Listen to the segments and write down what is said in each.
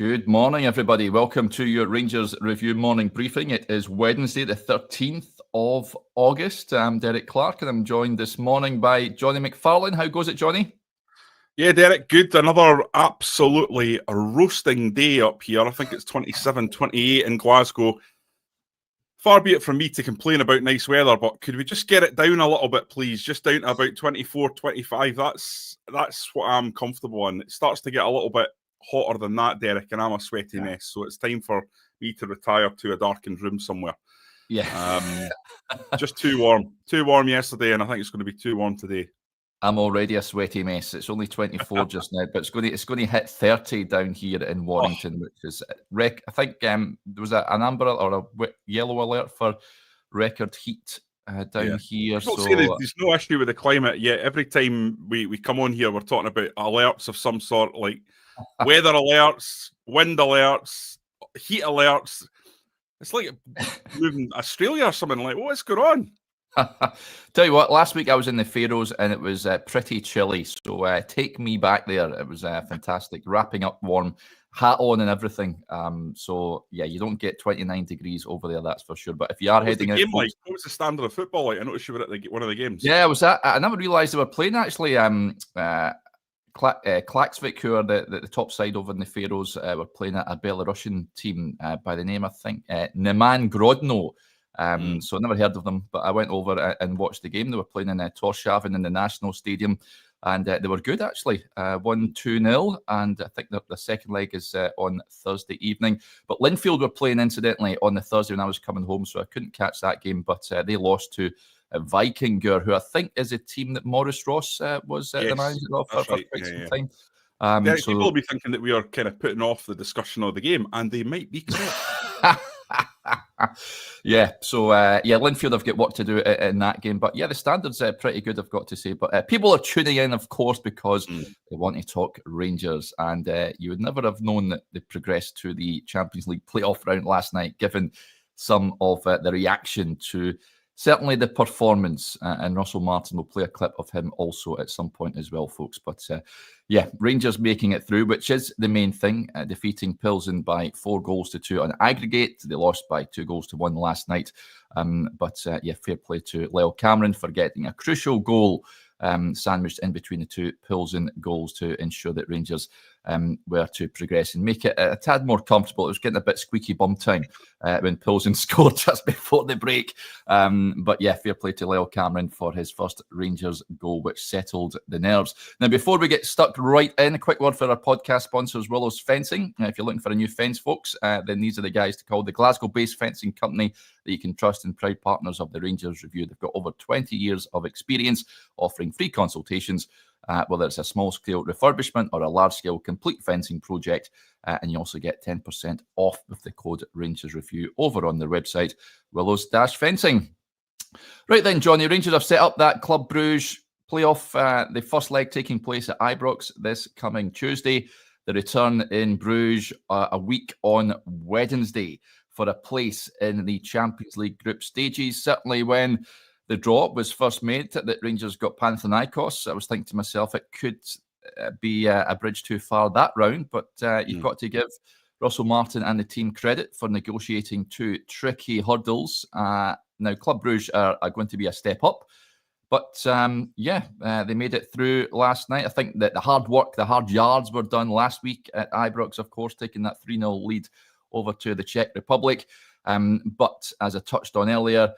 Good morning, everybody. Welcome to your Rangers Review morning briefing. It is Wednesday, the 13th of August. I'm Derek Clark, and I'm joined this morning by Jonny McFarlane. How goes it, Jonny? Yeah, Derek, good. Another absolutely roasting day up here. I think it's 27, 28 in Glasgow. Far be it from me to complain about nice weather, but could we just get it down a little bit, please? Just down to about 24, 25. That's what I'm comfortable in. It starts to get a little bit hotter than that, Derek, and I'm a sweaty mess. So it's time for me to retire to a darkened room somewhere. Yeah. Just too warm. Too warm yesterday, and I think it's going to be too warm today. I'm already a sweaty mess. It's only 24 just now, but it's going to hit 30 down here in Warrington, which is I think there was an amber or a yellow alert for record heat down here. So there's no issue with the climate yet. Every time we come on here, we're talking about alerts of some sort, like weather alerts, wind alerts, heat alerts. It's like moving Australia or something. Like, what's going on? Tell you what, last week I was in the Faroes and it was pretty chilly, so take me back there. It was fantastic, wrapping up warm, hat on and everything. So yeah, you don't get 29 degrees over there, that's for sure. But if you are heading out, what was the standard of football like? I noticed you were at one of the games. Yeah, I never realised they were playing actually. Klaksvik, who are the top side over in the Faroes, were playing a Belarusian team by the name, I think, Neman Grodno. So I never heard of them, but I went over and watched the game. They were playing in Torshavn in the National Stadium, and they were good actually. Won 2-0, and I think the second leg is on Thursday evening. But Linfield were playing incidentally on the Thursday when I was coming home, so I couldn't catch that game. But they lost to Viking, who I think is a team that Maurice Ross was the manager of for quite some time. People will be thinking that we are kind of putting off the discussion of the game, and they might be correct. Yeah, so Linfield have got work to do in that game, but yeah, the standards are pretty good, I've got to say. But people are tuning in, of course, because they want to talk Rangers, and you would never have known that they progressed to the Champions League playoff round last night, given some of the reaction to certainly the performance, and Russell Martin will play a clip of him also at some point as well, folks. But yeah, Rangers making it through, which is the main thing, defeating Plzen by 4-2 on aggregate. They lost by 2-1 last night. But yeah, fair play to Leo Cameron for getting a crucial goal sandwiched in between the two Plzen goals to ensure that Rangers were to progress and make it a tad more comfortable. It was getting a bit squeaky bum time when Plzen scored just before the break. But yeah, fair play to Leo Cameron for his first Rangers goal, which settled the nerves. Now, before we get stuck right in, a quick word for our podcast sponsors, Willow's Fencing. If you're looking for a new fence, folks, then these are the guys to call. The Glasgow-based fencing company that you can trust and proud partners of the Rangers Review. They've got over 20 years of experience offering free consultations, whether it's a small-scale refurbishment or a large-scale complete fencing project. And you also get 10% off with the code Rangers Review over on their website, Willows-Fencing. Right then, Jonny, Rangers have set up that Club Brugge playoff, the first leg taking place at Ibrox this coming Tuesday. The return in Bruges a week on Wednesday for a place in the Champions League group stages. Certainly when the draw was first made that Rangers got Panathinaikos, I was thinking to myself it could be a bridge too far that round, but you've got to give Russell Martin and the team credit for negotiating two tricky hurdles. Now, Club Brugge are going to be a step up, but they made it through last night. I think that the hard work, the hard yards were done last week at Ibrox, of course, taking that 3-0 lead over to the Czech Republic. But as I touched on earlier,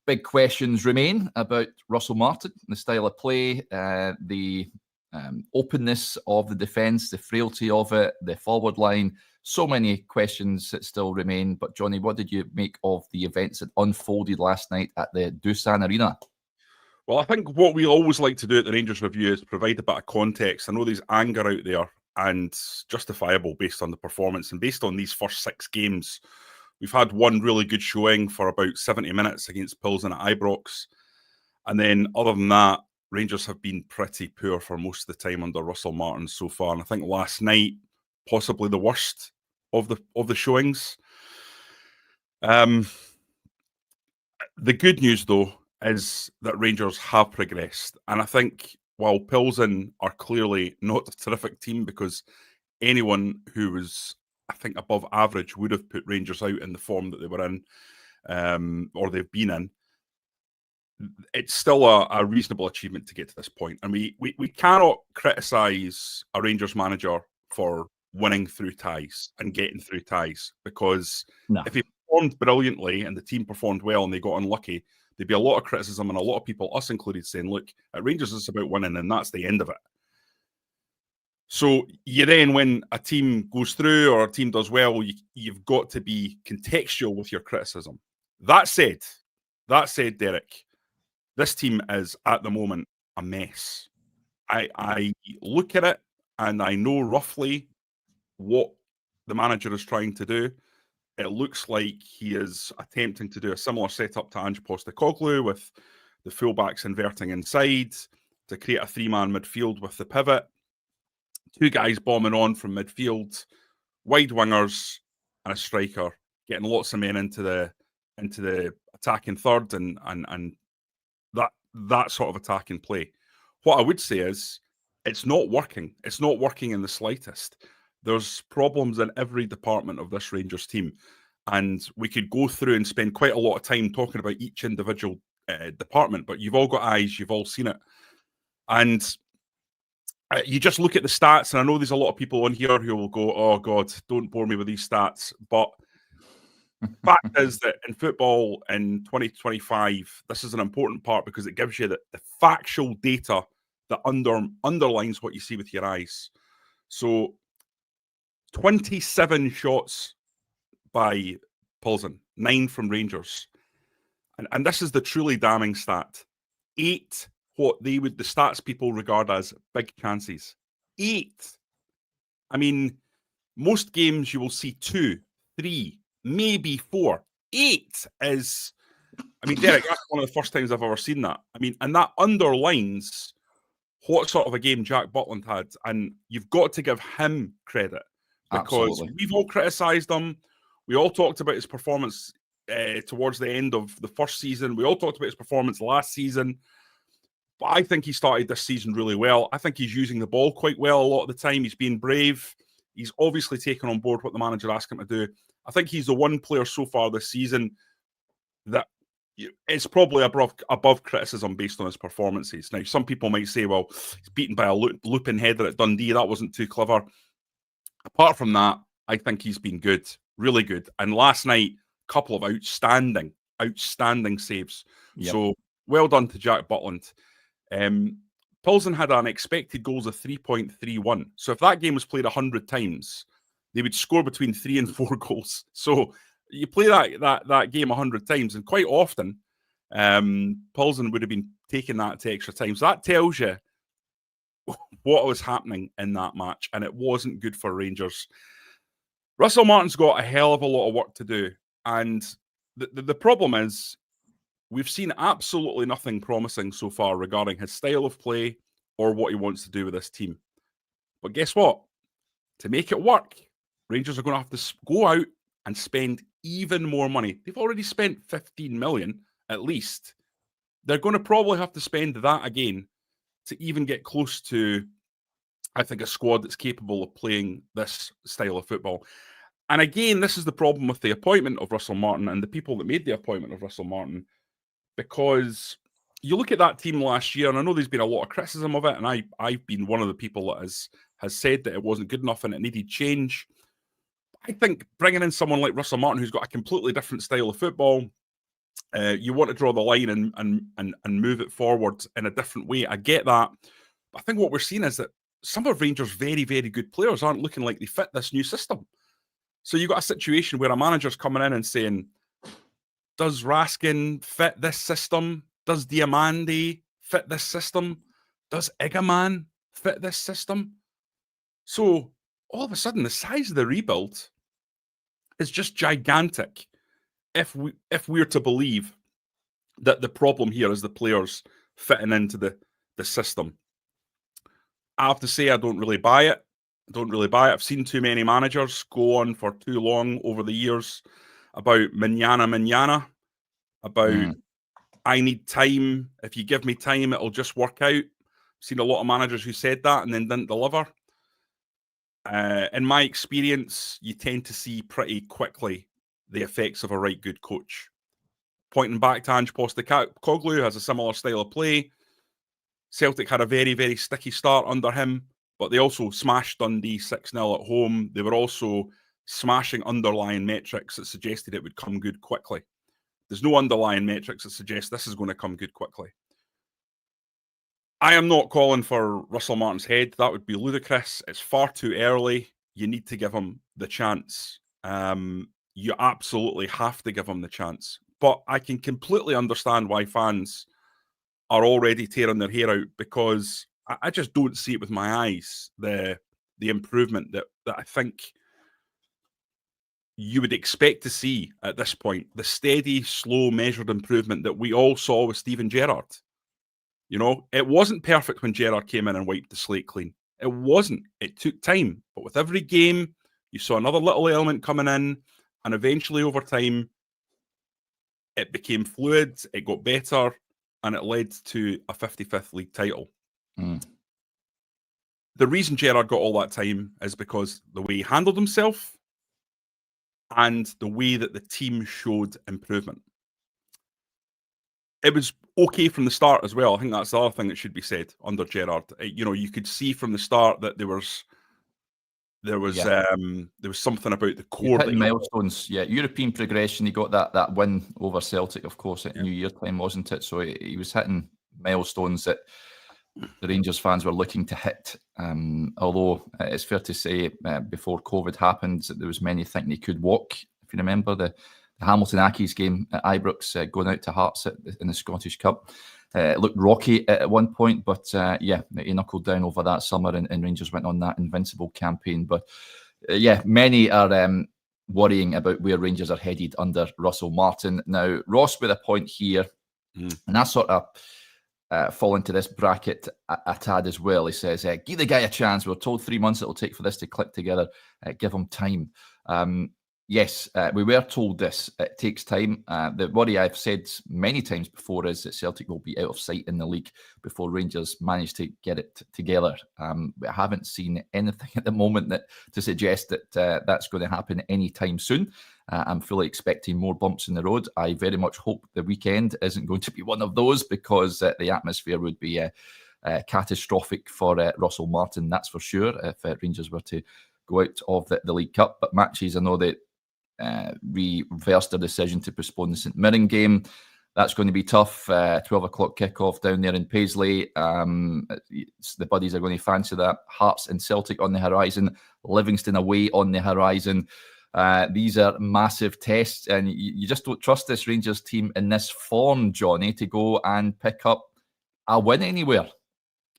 big questions remain about Russell Martin, the style of play, the openness of the defence, the frailty of it, the forward line. So many questions that still remain. But Jonny, what did you make of the events that unfolded last night at the Dusan Arena? Well, I think what we always like to do at the Rangers Review is provide a bit of context. I know there's anger out there, and justifiable based on the performance and based on these first 6 games. We've had one really good showing for about 70 minutes against Plzen at Ibrox. And then other than that, Rangers have been pretty poor for most of the time under Russell Martin so far. And I think last night, possibly the worst of the showings. The good news, though, is that Rangers have progressed. And I think while Plzen are clearly not a terrific team, because anyone who was I think, above average would have put Rangers out in the form that they were in, or they've been in. It's still a reasonable achievement to get to this point. And we cannot criticise a Rangers manager for winning through ties and getting through ties, because if he performed brilliantly and the team performed well and they got unlucky, there'd be a lot of criticism and a lot of people, us included, saying, look, at Rangers it's about winning and that's the end of it. So you then, when a team goes through or a team does well, you've got to be contextual with your criticism. That said, Derek, this team is at the moment a mess. I look at it and I know roughly what the manager is trying to do. It looks like he is attempting to do a similar setup to Ange Postecoglou, with the fullbacks inverting inside to create a three-man midfield with the pivot, two guys bombing on from midfield, wide wingers and a striker, getting lots of men into the attacking third and that sort of attacking play. What I would say is it's not working. It's not working in the slightest. There's problems in every department of this Rangers team. And we could go through and spend quite a lot of time talking about each individual department, but you've all got eyes, you've all seen it. And you just look at the stats, and I know there's a lot of people on here who will go, oh God, don't bore me with these stats. But fact is that in football in 2025, this is an important part because it gives you the factual data that underlines what you see with your eyes. So 27 shots by Plzen, 9 from Rangers. And this is the truly damning stat. 8 what the stats people regard as big chances. 8. I mean, most games you will see 2, 3, maybe 4. 8 is, I mean, Derek, that's one of the first times I've ever seen that. I mean, and that underlines what sort of a game Jack Butland had. And you've got to give him credit, because Absolutely. we've all criticised him. We all talked about his performance towards the end of the first season. We all talked about his performance last season. But I think he started this season really well. I think he's using the ball quite well a lot of the time. He's being brave. He's obviously taken on board what the manager asked him to do. I think he's the one player so far this season that is probably above criticism based on his performances. Now, some people might say, well, he's beaten by a looping header at Dundee. That wasn't too clever. Apart from that, I think he's been good, really good. And last night, a couple of outstanding saves. Yep. So well done to Jack Butland. Plzen had an expected goals of 3.31. So if that game was played 100 times, they would score between 3 and 4 goals. So you play that game 100 times, and quite often, Plzen would have been taking that to extra time. So that tells you what was happening in that match, and it wasn't good for Rangers. Russell Martin's got a hell of a lot of work to do, and the problem is we've seen absolutely nothing promising so far regarding his style of play or what he wants to do with this team. But guess what? To make it work, Rangers are going to have to go out and spend even more money. They've already spent 15 million at least. They're going to probably have to spend that again to even get close to, I think, a squad that's capable of playing this style of football. And again, this is the problem with the appointment of Russell Martin and the people that made the appointment of Russell Martin, because you look at that team last year, and I know there's been a lot of criticism of it, and I've been one of the people that has said that it wasn't good enough and it needed change. I think bringing in someone like Russell Martin, who's got a completely different style of football, you want to draw the line and move it forward in a different way. I get that. But I think what we're seeing is that some of Rangers' very, very good players aren't looking like they fit this new system. So you've got a situation where a manager's coming in and saying, does Raskin fit this system? Does Diamandi fit this system? Does Igaman fit this system? So all of a sudden, the size of the rebuild is just gigantic if we're to believe that the problem here is the players fitting into the system. I have to say I don't really buy it. I've seen too many managers go on for too long over the years about manana, about I need time. If you give me time, it'll just work out. I've seen a lot of managers who said that and then didn't deliver. In my experience, you tend to see pretty quickly the effects of a right good coach. Pointing back to Ange Postecoglou, has a similar style of play. Celtic had a very, very sticky start under him, but they also smashed Dundee 6-0 at home. They were also smashing underlying metrics that suggested it would come good quickly. There's no underlying metrics that suggest this is going to come good quickly. I am not calling for Russell Martin's head. That would be ludicrous. It's far too early. You need to give him the chance. You absolutely have to give him the chance. But I can completely understand why fans are already tearing their hair out, because I just don't see it with my eyes, the improvement that I think you would expect to see at this point, the steady, slow, measured improvement that we all saw with Steven Gerrard. You know, it wasn't perfect when Gerrard came in and wiped the slate clean. It wasn't. It took time. But with every game, you saw another little element coming in, and eventually over time, it became fluid, it got better, and it led to a 55th league title. The reason Gerrard got all that time is because the way he handled himself and the way that the team showed improvement. It was okay from the start as well. I think that's the other thing that should be said under Gerrard. You know, you could see from the start that there was something about the core hitting milestones. Yeah, European progression. He got that win over Celtic, of course, at New Year time, wasn't it? So he was hitting milestones that the Rangers fans were looking to hit. Although it's fair to say, before COVID happened, there was many thinking he could walk. If you remember the Hamilton Accies game at Ibrox, going out to Hearts in the Scottish Cup. It looked rocky at one point, but he knuckled down over that summer, and Rangers went on that invincible campaign. But many are worrying about where Rangers are headed under Russell Martin. Now, Ross with a point here, and I sort of fall into this bracket a tad as well. He says, give the guy a chance. We were told 3 months it'll take for this to click together. Give him time. Yes, we were told this. It takes time. The worry I've said many times before is that Celtic will be out of sight in the league before Rangers manage to get it together. We haven't seen anything at the moment to suggest that that's going to happen anytime soon. I'm fully expecting more bumps in the road. I very much hope the weekend isn't going to be one of those, because the atmosphere would be catastrophic for Russell Martin, that's for sure, if Rangers were to go out of the League Cup. But matches, I know that reversed their decision to postpone the St Mirren game. That's going to be tough. 12 o'clock kickoff down there in Paisley. The buddies are going to fancy that. Hearts and Celtic on the horizon. Livingston away on the horizon. These are massive tests, and you just don't trust this Rangers team in this form, Jonny, to go and pick up a win anywhere.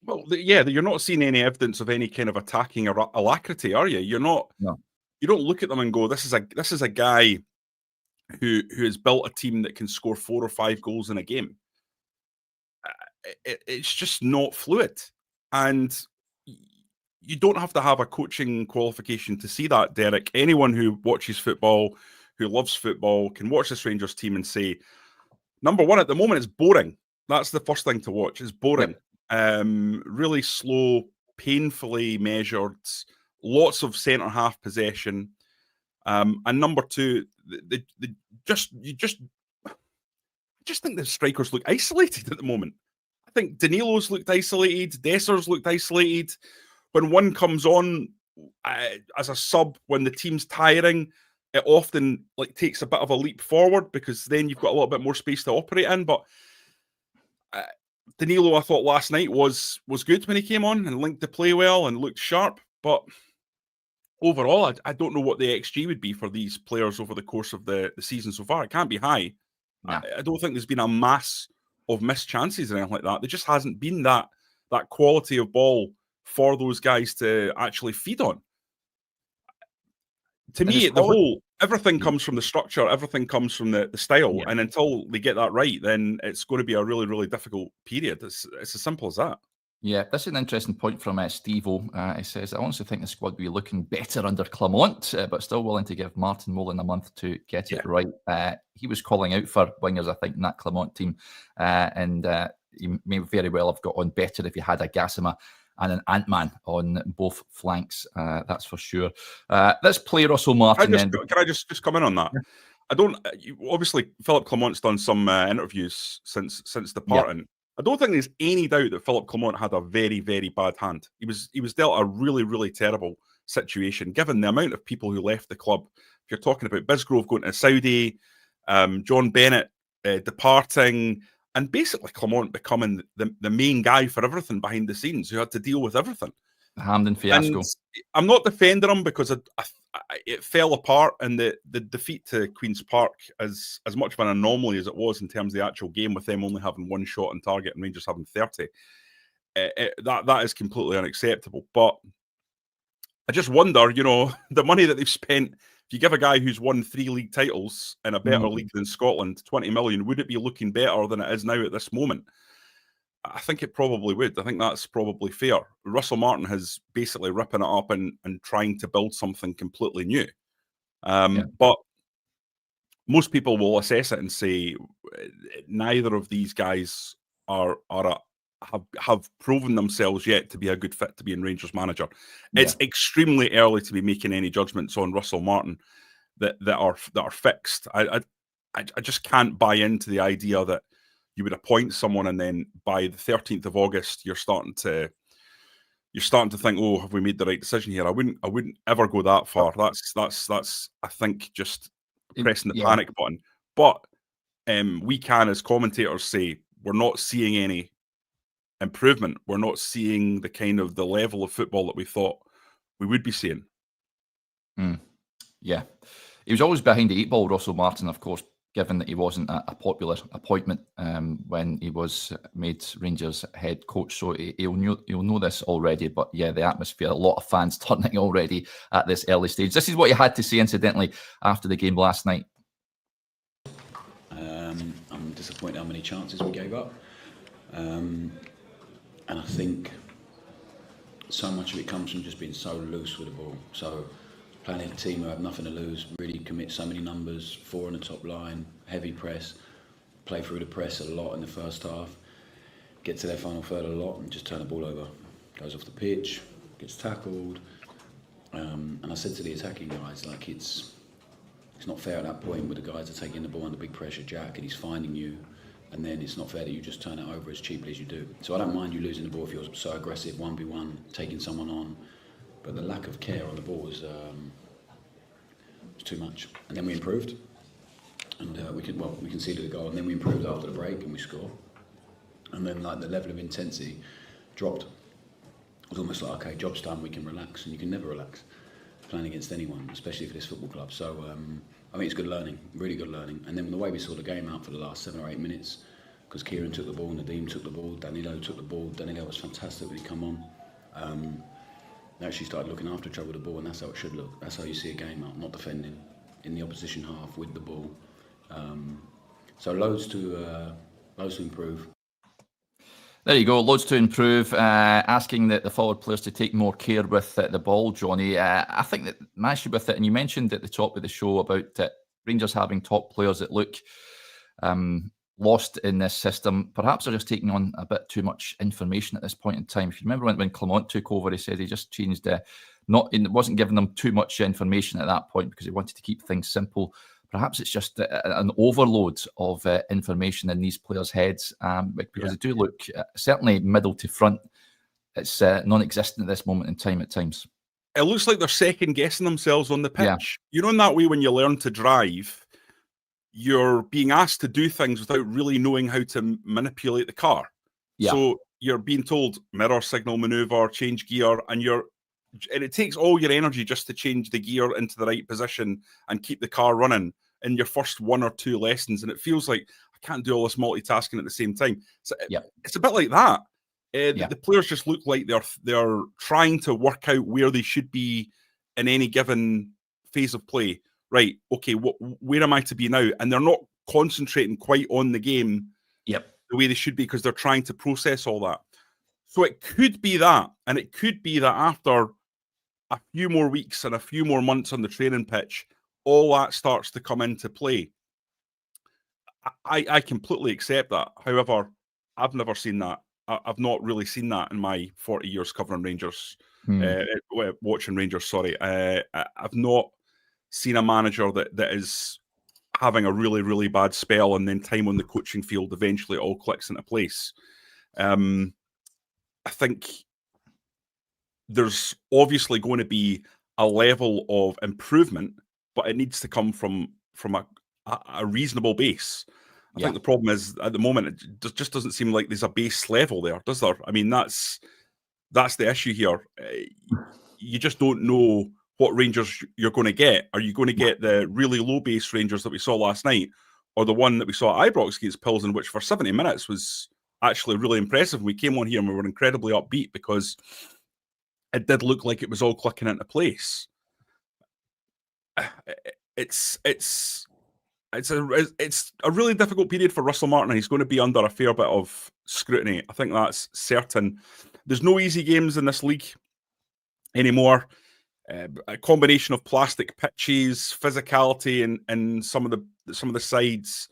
Well, you're not seeing any evidence of any kind of attacking alacrity, are you? You're not. No. You don't look at them and go, "This is a guy who has built a team that can score 4 or 5 goals in a game." It's just not fluid, and you don't have to have a coaching qualification to see that, Derek. Anyone who watches football, who loves football, can watch this Rangers team and say, number one, at the moment, it's boring. That's the first thing to watch. It's boring. Yep. Really slow, painfully measured, lots of centre half possession, and number two, I just think the strikers look isolated at the moment. I think Danilo's looked isolated, Desser's looked isolated. When one comes on as a sub, when the team's tiring, it often takes a bit of a leap forward, because then you've got a little bit more space to operate in. But Danilo, I thought last night was good when he came on and linked the play well and looked sharp. But overall, I don't know what the XG would be for these players over the course of the season so far. It can't be high. No. I don't think there's been a mass of missed chances or anything like that. There just hasn't been that quality of ball for those guys to actually feed on. To me, everything comes from the structure, everything comes from the style, and until they get that right, then it's going to be a really, really difficult period. It's as simple as that. Yeah, this is an interesting point from Steve-O. He says, I honestly think the squad will be looking better under Clement, but still willing to give Martin Mullen a month to get it right. He was calling out for wingers, I think, in that Clement team, and he may very well have got on better if he had a Gassama and an Ant-Man on both flanks. That's for sure. Let's play Russell Martin. Can I just come in on that? Yeah. Obviously, Philippe Clement's done some interviews since departing. Yeah. I don't think there's any doubt that Philippe Clement had a very, very bad hand. He was dealt a really, really terrible situation, given the amount of people who left the club. If you're talking about Bisgrove going to Saudi, John Bennett departing, and basically Clement becoming the main guy for everything behind the scenes, who had to deal with everything. Hampden fiasco. And I'm not defending him because it fell apart, and the defeat to Queen's Park, as much of an anomaly as it was in terms of the actual game, with them only having one shot on target and Rangers having 30, that is completely unacceptable. But I just wonder, the money that they've spent. If you give a guy who's won 3 league titles in a better league than Scotland 20 million, would it be looking better than it is now at this moment? I think it probably would. I think that's probably fair. Russell Martin has basically ripping it up and trying to build something completely new. But most people will assess it and say neither of these guys have proven themselves yet to be a good fit to be in Rangers manager. It's extremely early to be making any judgments on Russell Martin that are fixed. I just can't buy into the idea that you would appoint someone and then by the 13th of August you're starting to think, oh, have we made the right decision here? I wouldn't ever go that far. That's I think just pressing the panic button. But we can, as commentators, say we're not seeing any improvement. We're not seeing the level of football that we thought we would be seeing. Yeah, he was always behind the 8 ball, Russell Martin, of course, given that he wasn't a popular appointment when he was made Rangers head coach. So he'll know this already. But yeah, the atmosphere, a lot of fans turning already at this early stage. This is what he had to say, incidentally, after the game last night. I'm disappointed how many chances we gave up. And I think so much of it comes from just being so loose with the ball. So playing a team who have nothing to lose, really commit so many numbers, 4 on the top line, heavy press, play through the press a lot in the first half, get to their final third a lot and just turn the ball over. Goes off the pitch, gets tackled. And I said to the attacking guys, like it's not fair at that point where the guys are taking the ball under big pressure, Jack, and he's finding you. And then it's not fair that you just turn it over as cheaply as you do. So I don't mind you losing the ball if you're so aggressive, 1v1, taking someone on. But the lack of care on the ball was too much. And then we improved. And we conceded a goal. And then we improved after the break and we scored. And then the level of intensity dropped. It was almost like, okay, job's done, we can relax. And you can never relax playing against anyone, especially for this football club. So I think it's good learning, really good learning. And then the way we saw the game out for the last 7 or 8 minutes, because Kieran took the ball, Nadeem took the ball, Danilo took the ball. Danilo was fantastic when he come on. They actually started looking after trouble with the ball, and that's how it should look. That's how you see a game out, not defending in the opposition half with the ball. So loads to improve. There you go, loads to improve. Asking the forward players to take more care with the ball, Jonny. I think that my issue with it, and you mentioned at the top of the show about Rangers having top players that look lost in this system. Perhaps they're just taking on a bit too much information at this point in time. If you remember when Clement took over, he said he just changed it wasn't giving them too much information at that point because he wanted to keep things simple. Perhaps it's just an overload of information in these players' heads because they do look, certainly middle to front, it's non-existent at this moment in time at times. It looks like they're second-guessing themselves on the pitch. Yeah. In that way when you learn to drive, you're being asked to do things without really knowing how to manipulate the car. Yeah. So you're being told mirror signal maneuver, change gear, and it takes all your energy just to change the gear into the right position and keep the car running in your first 1 or 2 lessons. And it feels like I can't do all this multitasking at the same time. So it's a bit like that. The players just look like they're trying to work out where they should be in any given phase of play. Right, okay, where am I to be now? And they're not concentrating quite on the game the way they should be because they're trying to process all that. So it could be that, and it could be that after a few more weeks and a few more months on the training pitch, all that starts to come into play. I completely accept that. However, I've never seen that I've not really seen that in my 40 years covering Rangers, watching Rangers. Sorry, I've not seen a manager that is having a really, really bad spell, and then time on the coaching field, eventually it all clicks into place. I think there's obviously going to be a level of improvement, but it needs to come from a reasonable base. I think the problem is at the moment it just doesn't seem like there's a base level there, does there? I mean, that's the issue here. You just don't know what Rangers you're going to get. Are you going to get the really low base Rangers that we saw last night, or the one that we saw at Ibrox against Plzen, which for 70 minutes was actually really impressive? We came on here and we were incredibly upbeat because it did look like it was all clicking into place. It's a really difficult period for Russell Martin, and he's going to be under a fair bit of scrutiny. I think that's certain. There's no easy games in this league anymore. A combination of plastic pitches, physicality, and some of the sides.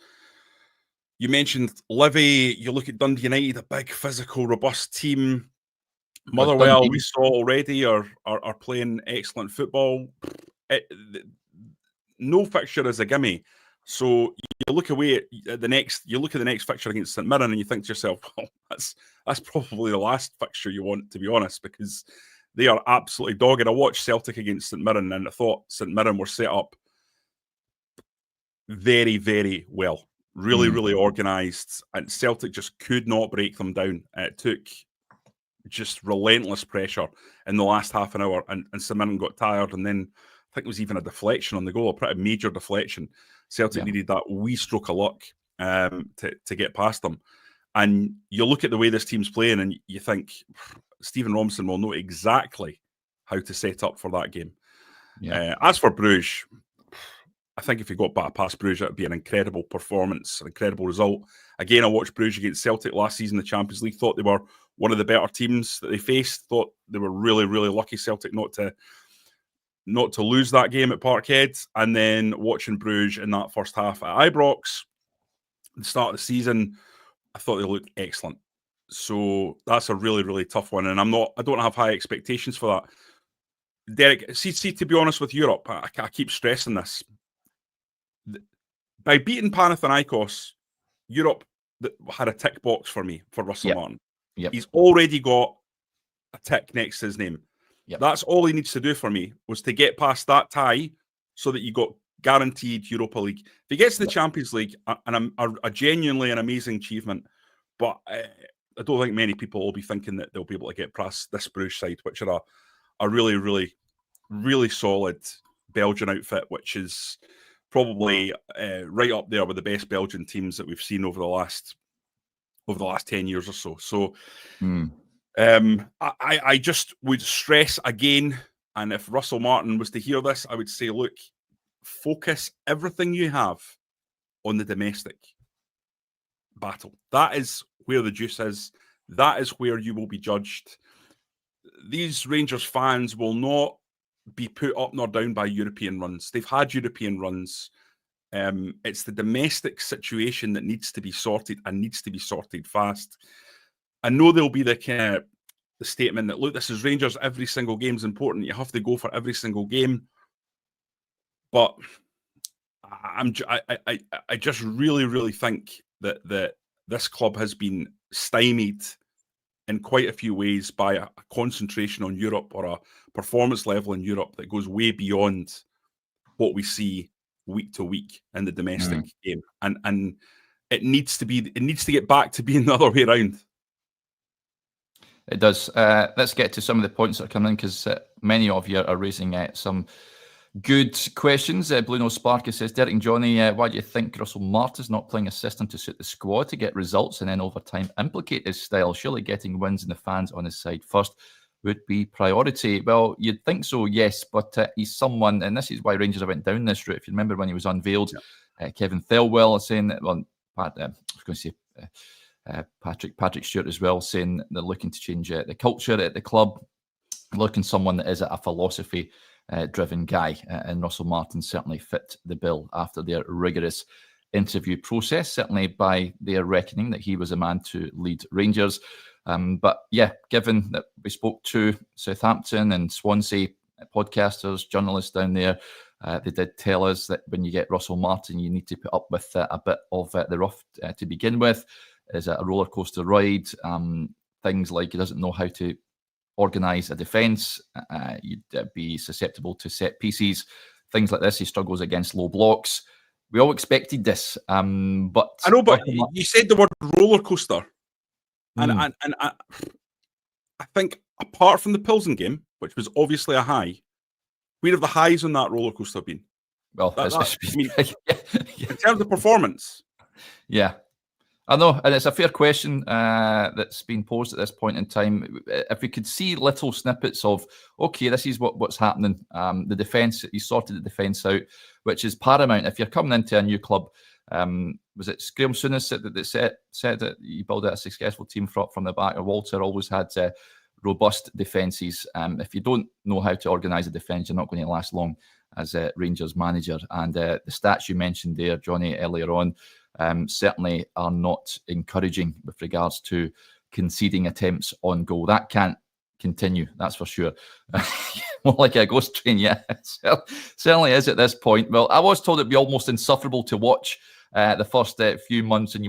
You mentioned Livy. You look at Dundee United, a big, physical, robust team. Motherwell, we saw already, are playing excellent football. No fixture is a gimme. So you look away at the next. You look at the next fixture against St Mirren, and you think to yourself, "Well, that's probably the last fixture you want, to be honest," because they are absolutely dogged. I watched Celtic against St Mirren, and I thought St Mirren were set up very, very well, really, really organised, and Celtic just could not break them down. It took just relentless pressure in the last half an hour, and St Mirren got tired, and then I think it was even a deflection on the goal, a pretty major deflection. Celtic needed that wee stroke of luck to get past them. And you look at the way this team's playing, and you think Stephen Robinson will know exactly how to set up for that game. As for Bruges, I think if he got back past Bruges, it would be an incredible performance, an incredible result. Again, I watched Bruges against Celtic last season in the Champions League, thought they were one of the better teams that they faced, thought they were really, really lucky, Celtic, not to lose that game at Parkhead. And then watching Bruges in that first half at Ibrox, at the start of the season, I thought they looked excellent. So that's a really, really tough one. And I don't have high expectations for that. Derek, see, to be honest with Europe, I keep stressing this. By beating Panathinaikos, Europe had a tick box for me, for Russell Martin. He's already got a tick next to his name. That's all he needs to do for me, was to get past that tie so that you got guaranteed Europa League. If he gets to the Champions League, a genuinely an amazing achievement, but I don't think many people will be thinking that they'll be able to get past this Bruges side, which are a really, really, really solid Belgian outfit, which is probably right up there with the best Belgian teams that we've seen over the last 10 years or so. So I just would stress again, and if Russell Martin was to hear this, I would say, look, focus everything you have on the domestic battle. That is where the juice is. That is where you will be judged. These Rangers fans will not be put up nor down by European runs. They've had European runs. It's the domestic situation that needs to be sorted, and needs to be sorted fast. I know there'll be the statement that, look, this is Rangers, every single game's important. You have to go for every single game. But I just really, really think that this club has been stymied in quite a few ways by a concentration on Europe, or a performance level in Europe that goes way beyond what we see week to week in the domestic game. And it needs to get back to being the other way around. It does. Let's get to some of the points that are coming in, because many of you are raising some good questions. Bruno Sparkus says, Derek and Jonny, why do you think Russell Martin's not playing a system to suit the squad to get results and then over time implicate his style? Surely getting wins and the fans on his side first would be priority. Well, you'd think so, yes, but he's someone, and this is why Rangers went down this route. If you remember when he was unveiled, Kevin Thelwell saying that, well, I was going to say Patrick Stewart as well, saying they're looking to change the culture at the club, looking someone that is a philosophy driven guy, and Russell Martin certainly fit the bill after their rigorous interview process, certainly by their reckoning that he was a man to lead Rangers. But yeah, given that we spoke to Southampton and Swansea podcasters, journalists down there, they did tell us that when you get Russell Martin, you need to put up with a bit of the rough to begin with. Is a roller coaster ride. Things like he doesn't know how to organise a defence. You'd be susceptible to set pieces. Things like this. He struggles against low blocks. We all expected this, but I know. But you said the word roller coaster, and I think apart from the Plzen game, which was obviously a high, where have the highs on that roller coaster been? Well, I mean, in terms of performance, yeah. I know, and it's a fair question that's been posed at this point in time. If we could see little snippets of, okay, this is what's happening. The defence, you sorted the defence out, which is paramount. If you're coming into a new club, was it Graham Souness that said that you build out a successful team from the back, or Walter always had robust defences. If you don't know how to organise a defence, you're not going to last long as a Rangers manager. And the stats you mentioned there, Jonny, earlier on, certainly are not encouraging with regards to conceding attempts on goal. That can't continue, that's for sure. More like a ghost train, yeah. Certainly is at this point. Well, I was told it'd be almost insufferable to watch the first few months, and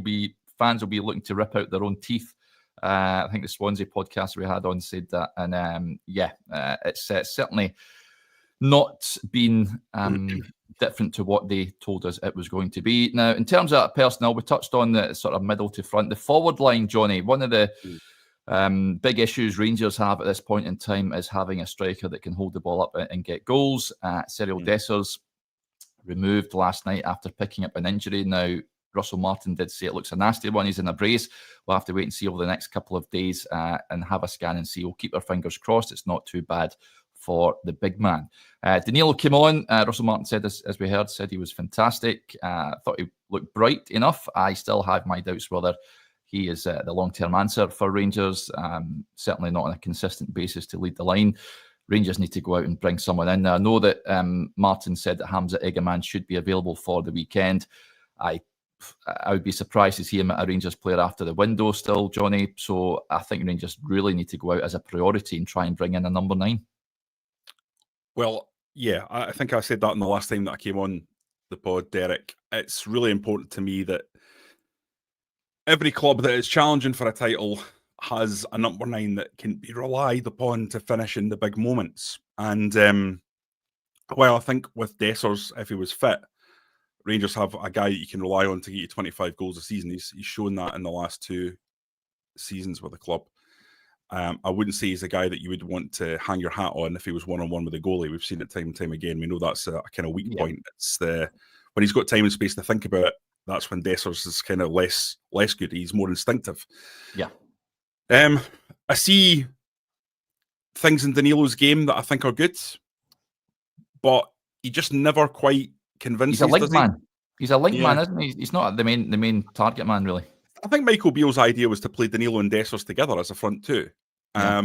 fans will be looking to rip out their own teeth. I think the Swansea podcast we had on said that, and it's certainly not been different to what they told us it was going to be. Now, in terms of personnel, we touched on the sort of middle to front. The forward line, Jonny, one of the big issues Rangers have at this point in time is having a striker that can hold the ball up and get goals. Cyril Dessers removed last night after picking up an injury. Now, Russell Martin did say it looks a nasty one. He's in a brace. We'll have to wait and see over the next couple of days and have a scan and see. We'll keep our fingers crossed. It's not too bad for the big man. Danilo came on. Russell Martin said, as we heard, said he was fantastic. Thought he looked bright enough. I still have my doubts whether he is the long-term answer for Rangers. Certainly not on a consistent basis to lead the line. Rangers need to go out and bring someone in. Now, I know that Martin said that Hamza Egeman should be available for the weekend. I would be surprised to see him at a Rangers player after the window still, Jonny. So I think Rangers really need to go out as a priority and try and bring in a number 9. Well, yeah, I think I said that in the last time that I came on the pod, Derek. It's really important to me that every club that is challenging for a title has a number 9 that can be relied upon to finish in the big moments. And while I think with Dessers, if he was fit, Rangers have a guy that you can rely on to get you 25 goals a season. He's shown that in the last 2 seasons with the club. I wouldn't say he's a guy that you would want to hang your hat on if he was one-on-one with a goalie. We've seen it time and time again. We know that's a kind of weak point. It's when he's got time and space to think about it, that's when Dessers is kind of less good. He's more instinctive. Yeah. I see things in Danilo's game that I think are good, but he just never quite convinces. He's a link man. He's a link man, isn't he? He's not the main target man, really. I think Michael Beale's idea was to play Danilo and Dessers together as a front two. Yeah.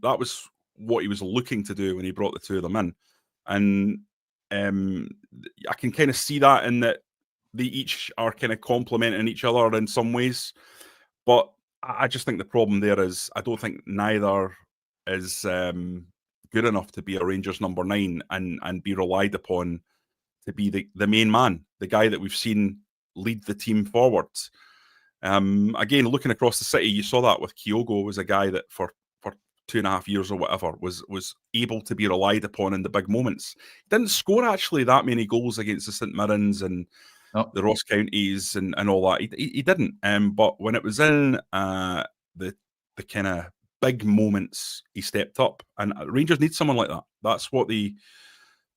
That was what he was looking to do when he brought the two of them in. And I can kind of see that in that they each are kind of complementing each other in some ways. But I just think the problem there is I don't think neither is good enough to be a Rangers number 9 and be relied upon to be the main man, the guy that we've seen lead the team forward. Again, looking across the city, you saw that with Kyogo was a guy that for 2.5 years or whatever was able to be relied upon in the big moments. He didn't score actually that many goals against the St Mirrens and the Ross Counties and all that. He didn't. But when it was in the kind of big moments, he stepped up. And Rangers need someone like that. That's what they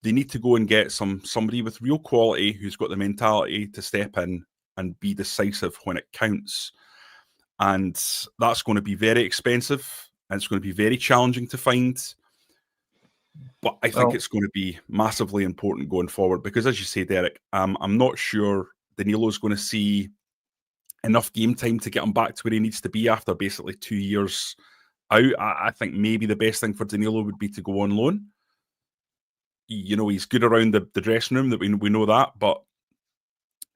need to go and get somebody with real quality who's got the mentality to step in and be decisive when it counts. And that's going to be very expensive and it's going to be very challenging to find. But I think it's going to be massively important going forward because, as you say, Derek, I'm not sure Danilo's going to see enough game time to get him back to where he needs to be after basically 2 years out. I think maybe the best thing for Danilo would be to go on loan. You know, he's good around the dressing room, that we know that, but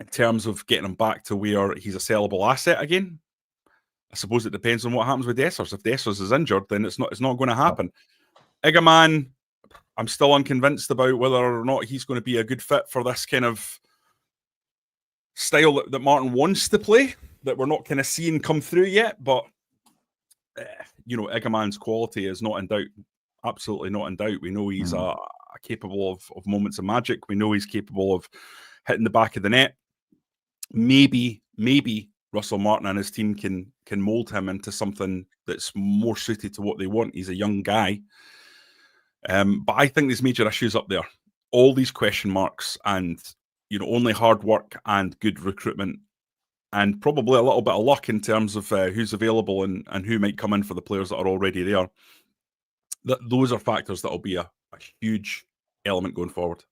in terms of getting him back to where he's a sellable asset again, I suppose it depends on what happens with Dessers. If Dessers is injured, then it's not going to happen. Igaman, I'm still unconvinced about whether or not he's going to be a good fit for this kind of style that Martin wants to play, that we're not kind of seeing come through yet. But, Igaman's quality is not in doubt. Absolutely not in doubt. We know he's capable of moments of magic. We know he's capable of hitting the back of the net. Maybe Russell Martin and his team can mould him into something that's more suited to what they want. He's a young guy. But I think there's major issues up there. All these question marks and, only hard work and good recruitment and probably a little bit of luck in terms of who's available and who might come in for the players that are already there. Those are factors that will be a huge element going forward.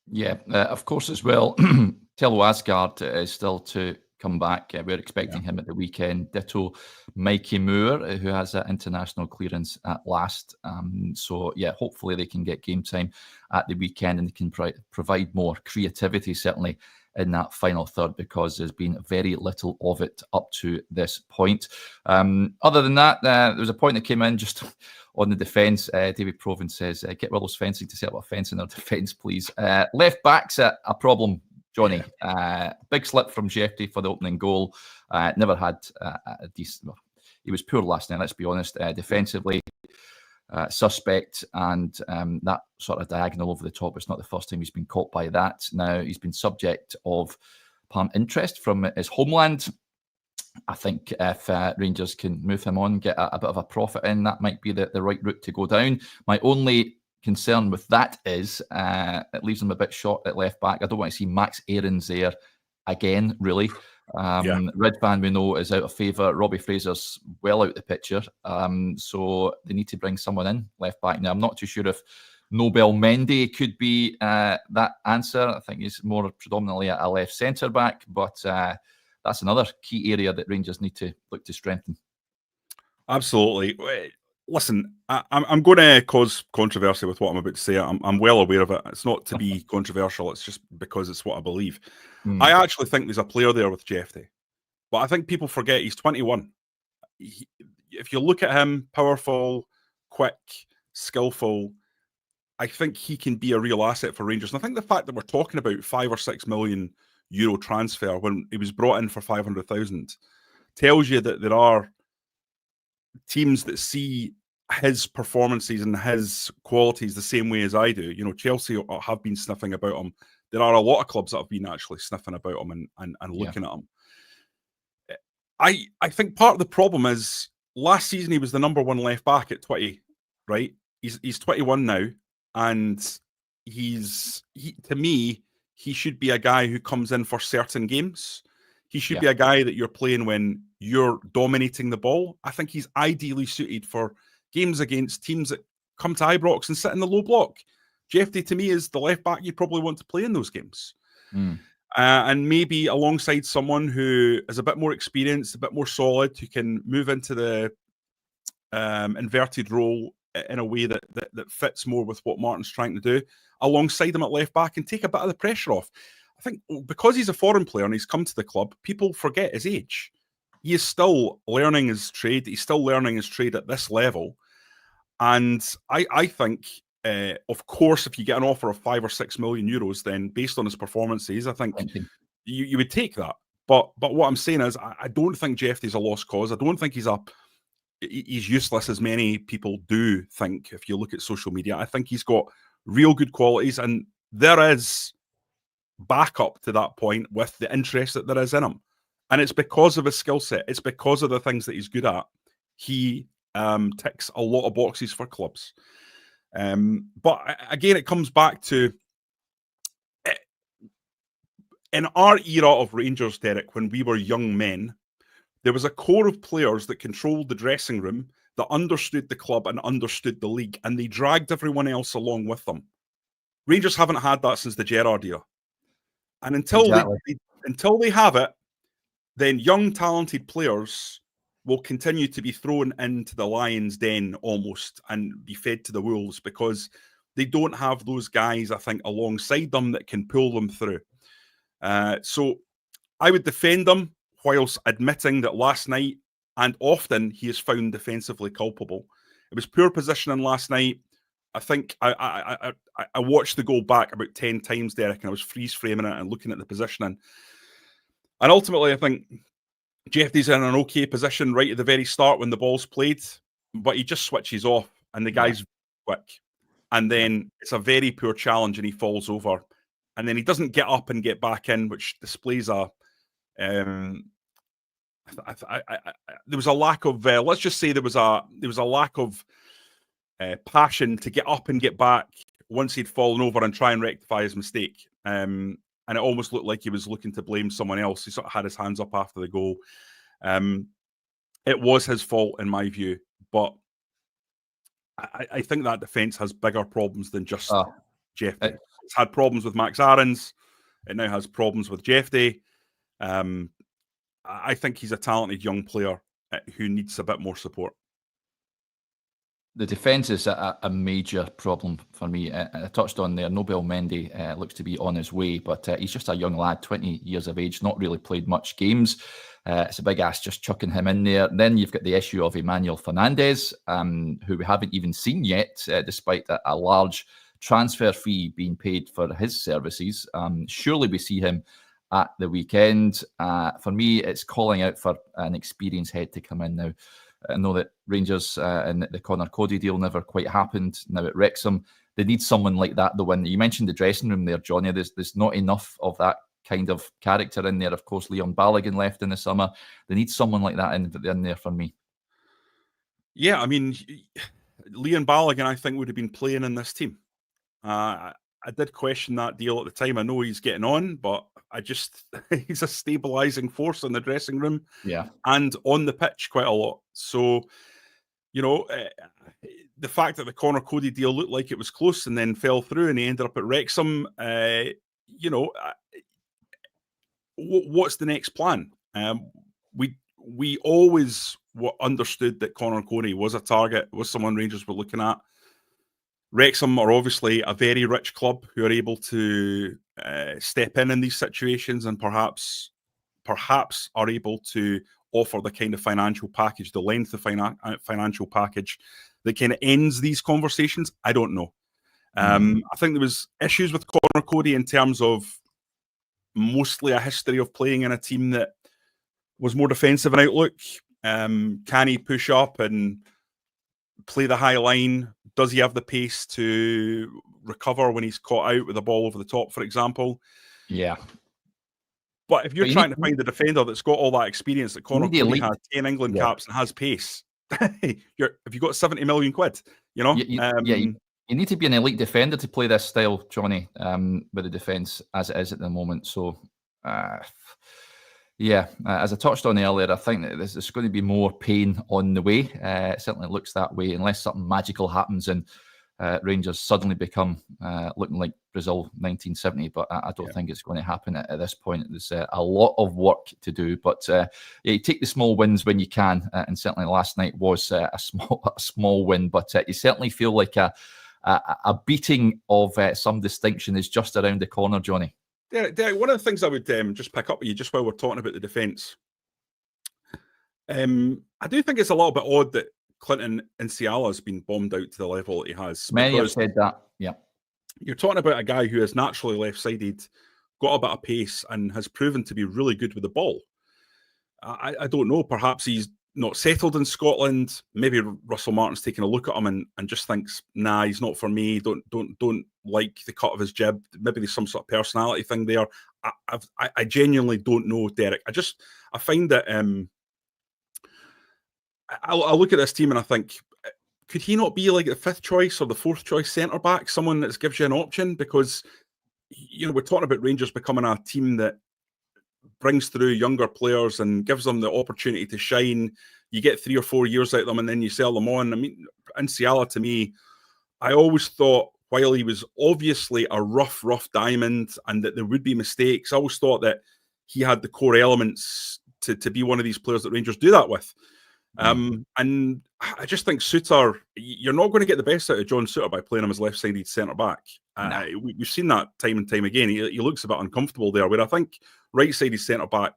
Yeah, of course as well. Tello Asgard is still to come back. We're expecting him at the weekend. Ditto Mikey Moore, who has that international clearance at last. Hopefully they can get game time at the weekend and they can provide more creativity, certainly in that final third, because there's been very little of it up to this point. Other than that, there was a point that came in just on the defence. David Proven says, get Willow's fencing to set up a fence in our defence, please. Left back's a problem, Jonny. Big slip from Jeffrey for the opening goal. Never had a decent... Well, he was poor last night, let's be honest. Defensively, suspect, and that sort of diagonal over the top. It's not the first time he's been caught by that. Now, he's been subject of palm interest from his homeland. I think if Rangers can move him on, get a bit of a profit in, that might be the right route to go down. My only concern with that is it leaves him a bit short at left back. I don't want to see Max Aarons there again, really. Redvan, we know, is out of favour. Robbie Fraser's well out the picture. So they need to bring someone in left back. Now, I'm not too sure if Nobel Mendy could be that answer. I think he's more predominantly a left centre back, but that's another key area that Rangers need to look to strengthen. Absolutely. Listen, I'm going to cause controversy with what I'm about to say. I'm well aware of it. It's not to be controversial. It's just because it's what I believe. I actually think there's a player there with Jeffrey, but I think people forget he's 21. If you look at him, powerful, quick, skillful, I think he can be a real asset for Rangers. And I think the fact that we're talking about €5 or €6 million transfer when he was brought in for 500,000 tells you that there are teams that see his performances and his qualities the same way as I do. Chelsea have been sniffing about him. There are a lot of clubs that have been actually sniffing about him and looking at him. I think part of the problem is last season he was the number one left back at 20, right? He's 21 now, and to me, he should be a guy who comes in for certain games. He should be a guy that you're playing when you're dominating the ball. I think he's ideally suited for games against teams that come to Ibrox and sit in the low block. Jeffrey, to me, is the left back you probably want to play in those games. And maybe alongside someone who is a bit more experienced, a bit more solid, who can move into the inverted role in a way that fits more with what Martin's trying to do, alongside him at left back and take a bit of the pressure off. I think because he's a foreign player and he's come to the club, people forget his age. He is still learning his trade. He's still learning his trade at this level. And I think, of course, if you get an offer of €5 or €6 million, then based on his performances, I think you would take that. But what I'm saying is, I don't think Jeffrey's a lost cause. I don't think he's useless as many people do think if you look at social media. I think he's got real good qualities, and there is backup to that point with the interest that there is in him. And it's because of his skill set. It's because of the things that he's good at. He ticks a lot of boxes for clubs. But again, it comes back to in our era of Rangers, Derek, when we were young men, there was a core of players that controlled the dressing room, that understood the club and understood the league, and they dragged everyone else along with them. Rangers haven't had that since the Gerrard era. And until they have it, then young, talented players will continue to be thrown into the lion's den almost and be fed to the wolves because they don't have those guys, I think, alongside them that can pull them through. So I would defend them whilst admitting that last night and often he is found defensively culpable. It was poor positioning last night. I think I watched the goal back about 10 times, Derek, and I was freeze framing it and looking at the positioning. And ultimately, I think Jeffrey's in an okay position right at the very start when the ball's played, but he just switches off and the guy's quick. And then it's a very poor challenge and he falls over. And then he doesn't get up and get back in, which displays a... there was a lack of... let's just say there was a lack of passion to get up and get back once he'd fallen over and try and rectify his mistake. And it almost looked like he was looking to blame someone else. He sort of had his hands up after the goal. It was his fault, in my view. But I think that defence has bigger problems than just Jeffy. It's had problems with Max Aarons. It now has problems with Jeffy. I think he's a talented young player who needs a bit more support. The defence is a major problem for me. I touched on there, Nobel Mendy looks to be on his way, but he's just a young lad, 20 years of age, not really played much games. It's a big ask just chucking him in there. Then you've got the issue of Emmanuel Fernandez, who we haven't even seen yet, despite a large transfer fee being paid for his services. Surely we see him at the weekend. For me, it's calling out for an experienced head to come in now. I know that Rangers and the Connor Cody deal never quite happened now at Wrexham. They need someone like that, though. When you mentioned the dressing room there, Jonny, there's not enough of that kind of character in there. Of course, Leon Balogun left in the summer. They need someone like that in there for me. Yeah, I mean, Leon Balogun, I think, would have been playing in this team. I did question that deal at the time. I know he's getting on, but he's a stabilising force in the dressing room and on the pitch quite a lot. So, the fact that the Connor Cody deal looked like it was close and then fell through and he ended up at Wrexham, what's the next plan? We always understood that Connor Cody was a target, was someone Rangers were looking at. Wrexham are obviously a very rich club who are able to step in these situations and perhaps are able to offer the kind of financial package, the length of financial package that kind of ends these conversations. I don't know. I think there was issues with Connor Cody in terms of mostly a history of playing in a team that was more defensive in outlook. Can he push up and play the high line? Does he have the pace to recover when he's caught out with a ball over the top, for example? Yeah. But if you're trying to find a defender that's got all that experience that Connor Cody has, 10 England caps and has pace, have you got 70 million quid? You need to be an elite defender to play this style, Jonny, with the defence as it is at the moment. So, as I touched on earlier, I think that there's going to be more pain on the way. It certainly looks that way, unless something magical happens and Rangers suddenly become looking like Brazil 1970. But I don't think it's going to happen at this point. There's a lot of work to do. But you take the small wins when you can, and certainly last night was a small win. But you certainly feel like a beating of some distinction is just around the corner, Jonny. Derek, one of the things I would just pick up with you just while we're talking about the defence, I do think it's a little bit odd that Clinton Nsiala has been bombed out to the level that he has. Many have said that, yeah. You're talking about a guy who is naturally left-sided, got a bit of pace, and has proven to be really good with the ball. I don't know, perhaps he's not settled in Scotland. Maybe Russell Martin's taking a look at him and just thinks, nah, he's not for me. Don't like the cut of his jib. Maybe there's some sort of personality thing there. I genuinely don't know, Derek. I find that I look at this team and I think, could he not be like the 5th choice or the 4th choice centre back? Someone that gives you an option, because we're talking about Rangers becoming a team that brings through younger players and gives them the opportunity to shine. You get 3 or 4 years out of them and then you sell them on. I mean, Nsiala, to me, I always thought, while he was obviously a rough diamond and that there would be mistakes, I always thought that he had the core elements to be one of these players that Rangers do that with. And I just think Suter, you're not going to get the best out of John Suter by playing him as left-sided centre-back. We've seen that time and time again. He looks a bit uncomfortable there, where I think right-sided centre-back,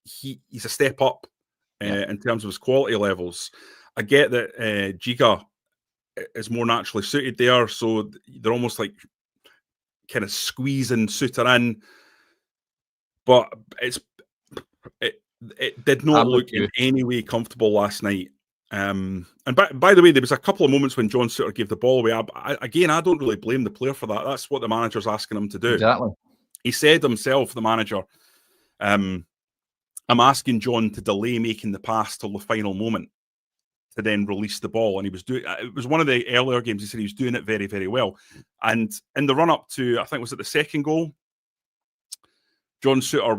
he's a step up in terms of his quality levels. I get that Giga is more naturally suited there, so they're almost like kind of squeezing Suter in. But it did not look in any way comfortable last night. And by the way, there was a couple of moments when John Suter gave the ball away. I don't really blame the player for that. That's what the manager's asking him to do. Exactly. He said himself, the manager, I'm asking John to delay making the pass till the final moment to then release the ball. And he was doing it. Was one of the earlier games. He said he was doing it very, very well. And in the run up to, I think, was it the second goal? John Suter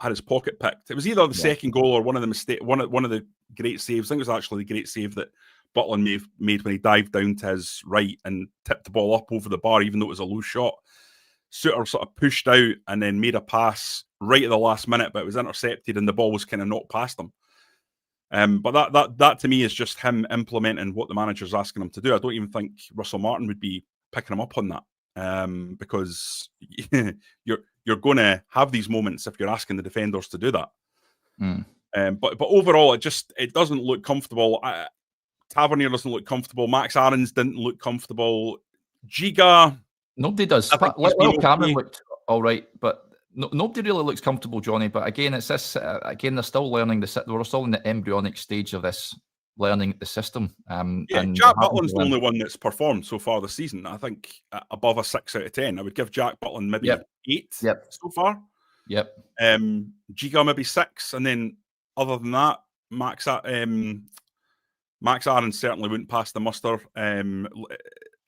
had his pocket picked. It was either the second goal or one of the great saves. I think it was actually the great save that Butland made when he dived down to his right and tipped the ball up over the bar, even though it was a loose shot. Suter sort of pushed out and then made a pass right at the last minute, but it was intercepted and the ball was kind of knocked past him. But that to me is just him implementing what the manager's asking him to do. I don't even think Russell Martin would be picking him up on that. Because you're going to have these moments if you're asking the defenders to do that. But overall, it doesn't look comfortable. Tavernier doesn't look comfortable. Max Aarons didn't look comfortable. Giga, nobody does. Cameron looked all right, but nobody really looks comfortable, Johnny. But again, it's this. Again, they're still learning. We're still in the embryonic stage of this. Learning the system. And Jack Butland's the only one that's performed so far this season. I think above a 6 out of 10. I would give Jack Butland maybe 8 so far. Giga maybe 6, and then other than that, Max Aarons certainly wouldn't pass the muster.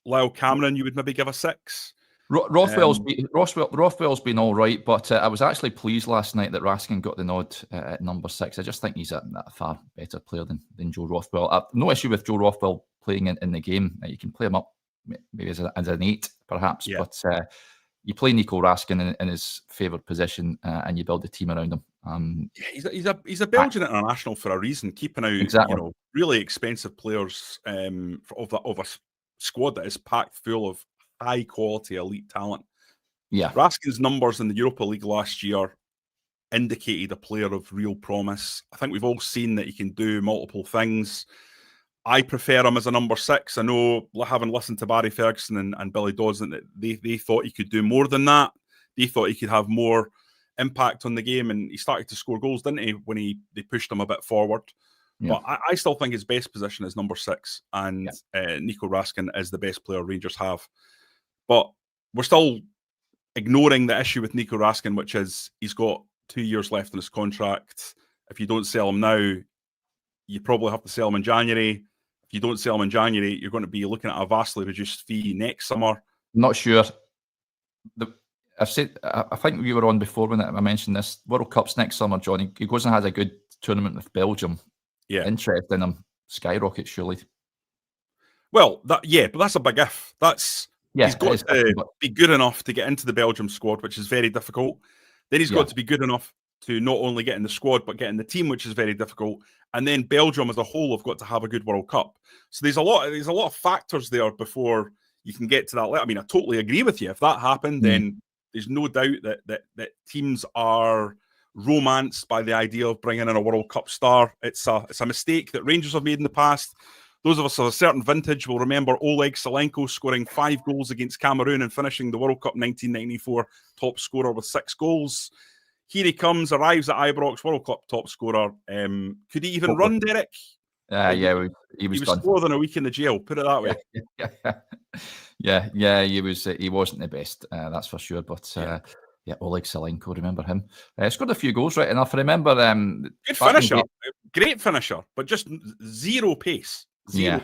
Lyle Cameron, you would maybe give a 6. Rothwell's been all right, but I was actually pleased last night that Raskin got the nod at number 6. I just think he's a far better player than Joe Rothwell. No issue with Joe Rothwell playing in the game. You can play him up maybe as an 8, perhaps, but you play Nico Raskin in his favoured position and you build a team around him. He's a Belgian international for a reason, keeping out really expensive players of a squad that is packed full of high quality elite talent. Raskin's numbers in the Europa League last year indicated a player of real promise. I think we've all seen that he can do multiple things. I prefer him as a number 6. I know, having listened to Barry Ferguson and Billy Dawson, that they thought he could do more than that. They thought he could have more impact on the game, and he started to score goals, didn't he, when they pushed him a bit forward. But I still think his best position is number 6, and Nico Raskin is the best player Rangers have. But we're still ignoring the issue with Nico Raskin, which is he's got 2 years left in his contract. If you don't sell him now, you probably have to sell him in January. If you don't sell him in January, you're going to be looking at a vastly reduced fee next summer. Not sure. I think we were on before when I mentioned this. World Cup's next summer, Johnny. He goes and has a good tournament with Belgium. Interest in him skyrockets, surely. Well, but that's a big if. He's got to be good enough to get into the Belgium squad, which is very difficult. Then he's got to be good enough to not only get in the squad, but get in the team, which is very difficult. And then Belgium as a whole have got to have a good World Cup. So there's a lot of factors there before you can get to that level. I mean, I totally agree with you. If that happened, then there's no doubt that teams are romanced by the idea of bringing in a World Cup star. It's a mistake that Rangers have made in the past. Those of us of a certain vintage will remember Oleg Salenko scoring 5 goals against Cameroon and finishing the World Cup 1994 top scorer with 6 goals. Here he comes, arrives at Ibrox, World Cup top scorer. Could he even run, Derek? He was done. More than a week in the jail, put it that way. He wasn't the best, that's for sure. But Oleg Salenko, remember him? Scored a few goals, right enough. I remember good finisher, great finisher, but just zero pace. Pace.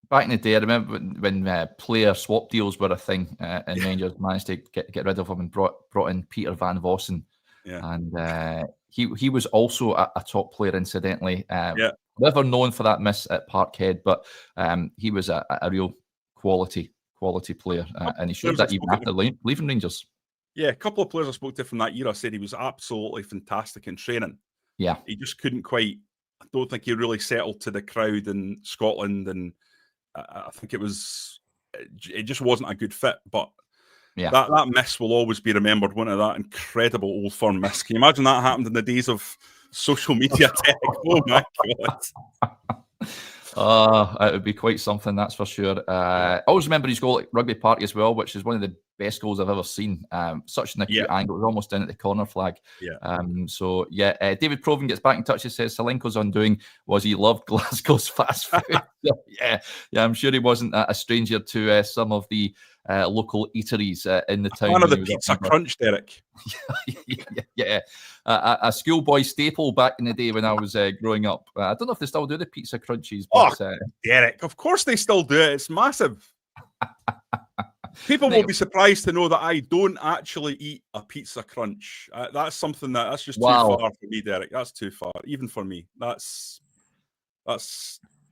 Back in the day, I remember when player swap deals were a thing, and Rangers managed to get rid of him and brought in Peter Van Vossen. And he was also a top player, incidentally. Never known for that miss at Parkhead, but he was a real quality player, and he showed that even after leaving Rangers. Yeah, a couple of players I spoke to from that era said he was absolutely fantastic in training. He just couldn't quite. I don't think he really settled to the crowd in Scotland, and I think it just wasn't a good fit. But that miss will always be remembered. One of that incredible Old Firm miss. Can you imagine that happened in the days of social media tech. Oh my God. It would be quite something, that's for sure. I always remember his goal at Rugby Party as well, which is one of the best goals I've ever seen. Such an acute angle. It was almost down at the corner flag. David Proven gets back in touch. He says Salenko's undoing was he loved Glasgow's fast food. I'm sure he wasn't a stranger to some of the local eateries in the town. One of the pizza crunch, Derek. A schoolboy staple back in the day when I was growing up. I don't know if they still do the pizza crunchies. But, Derek, of course they still do it. It's massive. People will be surprised to know that I don't actually eat a pizza crunch. That's something that's just too far for me, Derek. That's too far, even for me. That's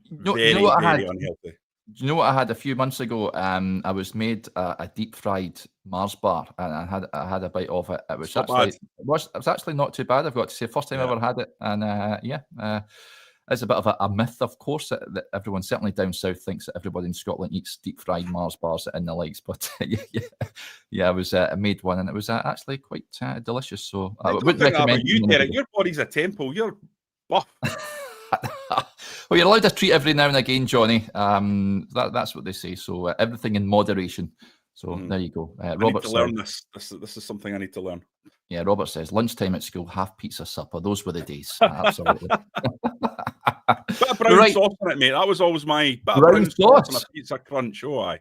very unhealthy. Do you know what I had a few months ago? I was made a deep fried Mars bar, and I had a bite of it. It was actually not too bad. I've got to say, first time I ever had it, and it's a bit of a myth, of course, that everyone certainly down south thinks that everybody in Scotland eats deep fried Mars bars and the likes. But I made one, and it was actually quite delicious. So I wouldn't recommend you, Derek. Your body's a temple. You're buff. Well, you're allowed a treat every now and again, Johnny. That's what they say. So everything in moderation. So there you go. Robert, learn this. This is something I need to learn. Yeah, Robert says lunchtime at school, half pizza supper. Those were the days. Absolutely. Bit of brown sauce on it, mate. That was always my brown sauce on a pizza crunch. Not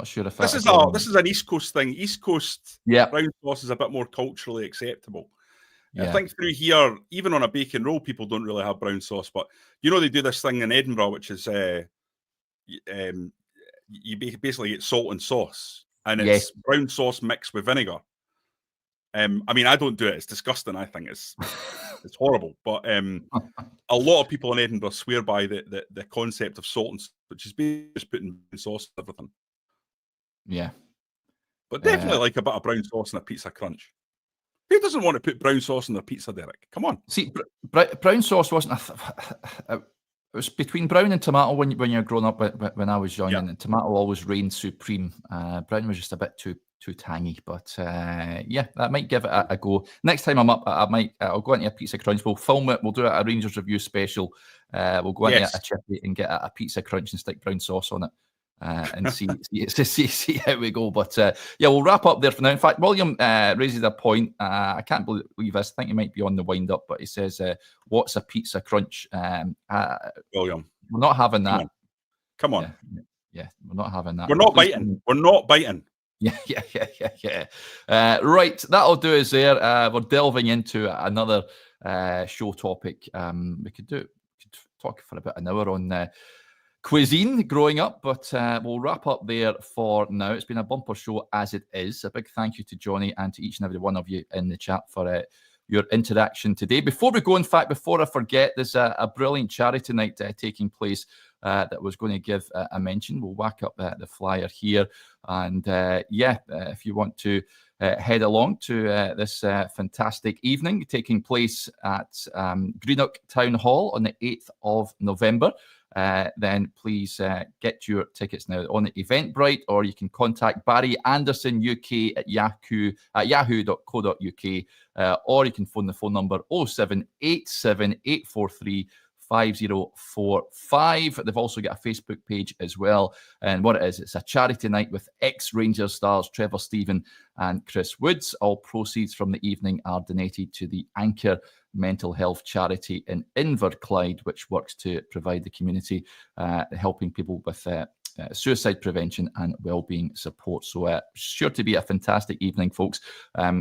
sure if this is an East Coast thing. East Coast brown sauce is a bit more culturally acceptable. I think through here, even on a bacon roll, people don't really have brown sauce. But they do this thing in Edinburgh, which is you basically get salt and sauce, and it's brown sauce mixed with vinegar. I mean, I don't do it. It's disgusting. I think it's horrible. But a lot of people in Edinburgh swear by the concept of salt and sauce, which is basically just putting sauce on everything. Yeah. But definitely like a bit of brown sauce and a pizza crunch. Who doesn't want to put brown sauce on their pizza, Derek? Come on. See, brown sauce wasn't it was between brown and tomato when you're growing up. When I was young, and tomato always reigned supreme. Brown was just a bit too tangy, but I might give it a go. Next time I'm up, I'll go into a pizza crunch. We'll film it. We'll do a Rangers review special. We'll go into a chippy and get a pizza crunch and stick brown sauce on it. And see how we go. But we'll wrap up there for now. In fact, William raises a point. I can't believe this. I think he might be on the wind up, but he says, "What's a pizza crunch?" William, we're not having that. Come on. Yeah, we're not having that. We're not biting. We're not biting. Yeah. Right, that'll do us there. We're delving into another show topic. We could talk for about an hour on cuisine growing up, but we'll wrap up there for now. It's been a bumper show as it is. A big thank you to Johnny and to each and every one of you in the chat for your interaction today. Before we go, in fact, before I forget, there's a brilliant charity night taking place that was going to give a mention. We'll whack up the flyer here. And if you want to head along to this fantastic evening taking place at Greenock Town Hall on the 8th of November, then please get your tickets now on the Eventbrite, or you can contact Barry Anderson UK at yahoo.co.uk, or you can phone the phone number 0787 843 5045. They've also got a Facebook page as well. And what it is, it's a charity night with ex-Rangers stars Trevor Stephen and Chris Woods. All proceeds from the evening are donated to the Anchor mental health charity in Inverclyde, which works to provide the community helping people with suicide prevention and wellbeing support. So sure to be a fantastic evening, folks.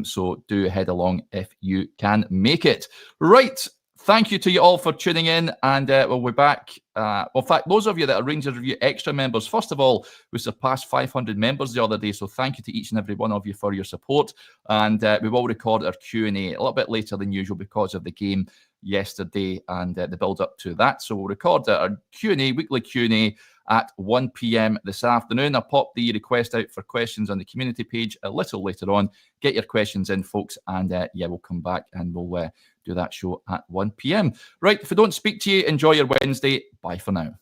So do head along if you can make it. Right. Thank you to you all for tuning in, and we'll be back. In fact, those of you that are Rangers Review Extra members, first of all, we surpassed 500 members the other day, so thank you to each and every one of you for your support. And we will record our Q&A a little bit later than usual because of the game yesterday and the build-up to that. So we'll record our Q&A, weekly Q&A, at 1 p.m. this afternoon. I'll pop the request out for questions on the community page a little later on. Get your questions in, folks, and we'll come back and we'll do that show at 1 p.m. Right, if I don't speak to you, enjoy your Wednesday. Bye for now.